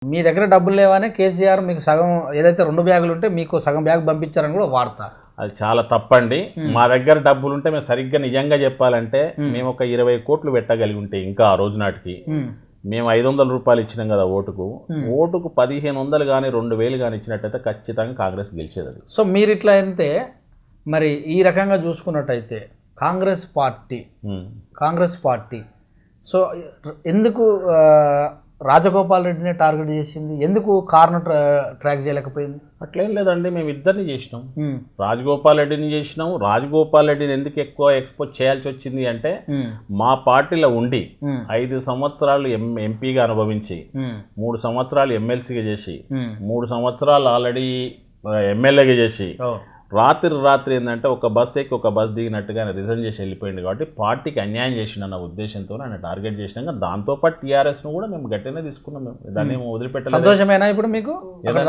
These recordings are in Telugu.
మీ దగ్గర డబ్బులు లేవని కేసీఆర్ మీకు సగం ఏదైతే 2 బ్యాగులు ఉంటే మీకు సగం బ్యాగ్ పంపించారని కూడా వార్త. అది చాలా తప్పండి. మా దగ్గర డబ్బులు ఉంటే మేము సరిగ్గా నిజంగా చెప్పాలంటే మేము ఒక 20 కోట్లు పెట్టగలిగి ఉంటే ఇంకా ఆ రోజు నాటికి మేము 500 రూపాయలు ఇచ్చినాం కదా ఓటుకు 1500 కానీ 2000 కానీ ఇచ్చినట్టయితే ఖచ్చితంగా కాంగ్రెస్ గెలిచేది. సో మీరు ఇట్లా అయితే మరి ఈ రకంగా చూసుకున్నట్టయితే కాంగ్రెస్ పార్టీ సో ఎందుకు రాజగోపాల్ రెడ్డిని టార్గెట్ చేసింది? ఎందుకు కారును ట్రాక్ చేయలేకపోయింది? అట్లేం లేదండి, మేము ఇద్దరిని చేసినాం. రాజగోపాల్ రెడ్డిని చేసినాం. రాజగోపాల్ రెడ్డిని ఎందుకు ఎక్కువ ఎక్స్పోజ్ చేయాల్సి వచ్చింది అంటే మా పార్టీలో ఉండి 5 సంవత్సరాలు ఎంపీగా అనుభవించి 3 సంవత్సరాలు ఎమ్మెల్సీగా చేసి 3 సంవత్సరాలు ఆల్రెడీ ఎమ్మెల్యేగా చేసి రాత్రి ఏంటంటే ఒక బస్ ఎక్కి ఒక బస్ దిగినట్టుగా రిజైన్ చేసి వెళ్ళిపోయింది. కాబట్టి పార్టీకి అన్యాయం చేసిన ఉద్దేశంతో ఆయన టార్గెట్ చేసినాక దాంతోపాటు టీఆర్ఎస్ను కూడా మేము గట్టిగానే తీసుకున్నాం. మేము దాన్ని వదిలిపెట్టలేదు. సంతోషమేనా ఇప్పుడు మీకు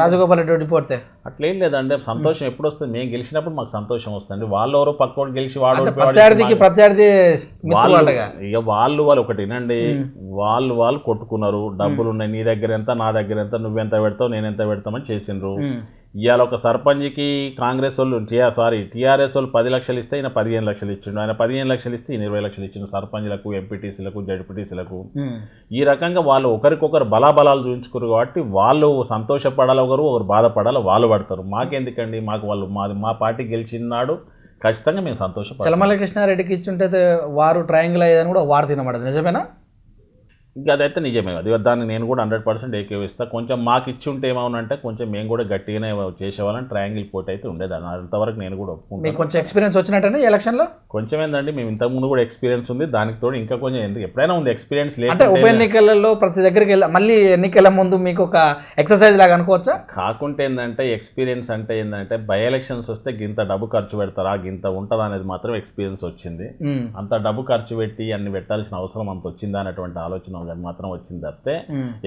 రాజగోపాల్ రెడ్డి ఓడిపోతే? అట్లేం లేదంటే సంతోషం ఎప్పుడు వస్తుంది, మేము గెలిచినప్పుడు మాకు సంతోషం వస్తుంది. వాళ్ళు ఎవరో పక్కోడు గెలిచి వాడు ఇక వాళ్ళు ఒకటి వినండి, వాళ్ళు కొట్టుకున్నారు. డబ్బులు ఉన్నాయి, నీ దగ్గర ఎంత నా దగ్గర ఎంత, నువ్వెంత పెడతావు నేను ఎంత పెడతామని చేసిండ్రు. ఇవాళ ఒక సర్పంచ్కి కాంగ్రెస్ వాళ్ళు టీఆర్ఎస్ వాళ్ళు 10 లక్షలు ఇస్తే ఈయన 15 లక్షలు ఇచ్చిండు. ఆయన 15 లక్షలు ఇస్తే ఈయన 20 లక్షలు ఇచ్చిండు. సర్పంచ్లకు, ఎంపీటీసీలకు, జడ్పీటీసీలకు ఈ రకంగా వాళ్ళు ఒకరికొకరు బలాబలాలు చూపించుకోరు. కాబట్టి వాళ్ళు సంతోషపడాలి, ఒకరు బాధపడాలి, వాళ్ళు పడతారు. మాకెందుకండి, మాకు వాళ్ళు మా పార్టీ గెలిచినాడు ఖచ్చితంగా మేము సంతోషపడాలి. చలమల కృష్ణారెడ్డికి ఇచ్చుంటే వారు ట్రయాంగిల్ అయ్యేదని కూడా వారు తినబడదు, నిజమేనా? ఇంకా అదైతే నిజమే. అది దాన్ని నేను కూడా 100% ఏకీవిస్తాను. కొంచెం మాకు ఇచ్చి ఉంటే ఏమవునంటే కొంచెం మేము కూడా గట్టిగానే చేసేవాళ్ళని ట్రయాంగిల్ పోటీ అయితే ఉండేది. అంతవరకు నేను కూడా ఒప్పుకుంటాను. కొంచెం ఎక్స్పీరియన్స్ వచ్చినట్టే ఎలక్షన్లో కొంచెం ఏంటండి, మేము ఇంతకుముందు కూడా ఎక్స్పీరియన్స్ ఉంది. దానికి తోడు ఇంకా కొంచెం ఎందుకు ఎప్పుడైనా ఉంది ఎక్స్పీరియన్స్ లేదు. అంటే ఉప ఎన్నికలలో ప్రతి దగ్గరికి మళ్ళీ ఎన్నికల ముందు మీకు ఒక ఎక్సర్సైజ్ లాగా అనుకోవచ్చా? కాకుంటే ఏంటంటే ఎక్స్పీరియన్స్ అంటే ఏంటంటే బై ఎలక్షన్స్ వస్తే గింత డబ్బు ఖర్చు పెడతారా, గింత ఉంటుందా అనేది మాత్రం ఎక్స్పీరియన్స్ వచ్చింది. అంత డబ్బు ఖర్చు పెట్టి అన్ని పెట్టాల్సిన అవసరం అంత వచ్చిందా అనేటువంటి ఆలోచన మాత్రం వచ్చింది తప్పితే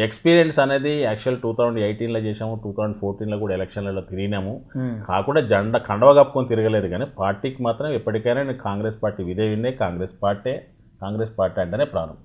ఎక్స్పీరియన్స్ అనేది యాక్చువల్ 2018లో చేసాము, 2014లో కూడా ఎలక్షన్లలో తిరిగినాము. కాకుండా కండవ కప్పుకొని తిరగలేదు. కానీ పార్టీకి మాత్రం ఎప్పటికైనా కాంగ్రెస్ పార్టీ విధేయుండే. కాంగ్రెస్ పార్టీ అంటేనే ప్రాణం.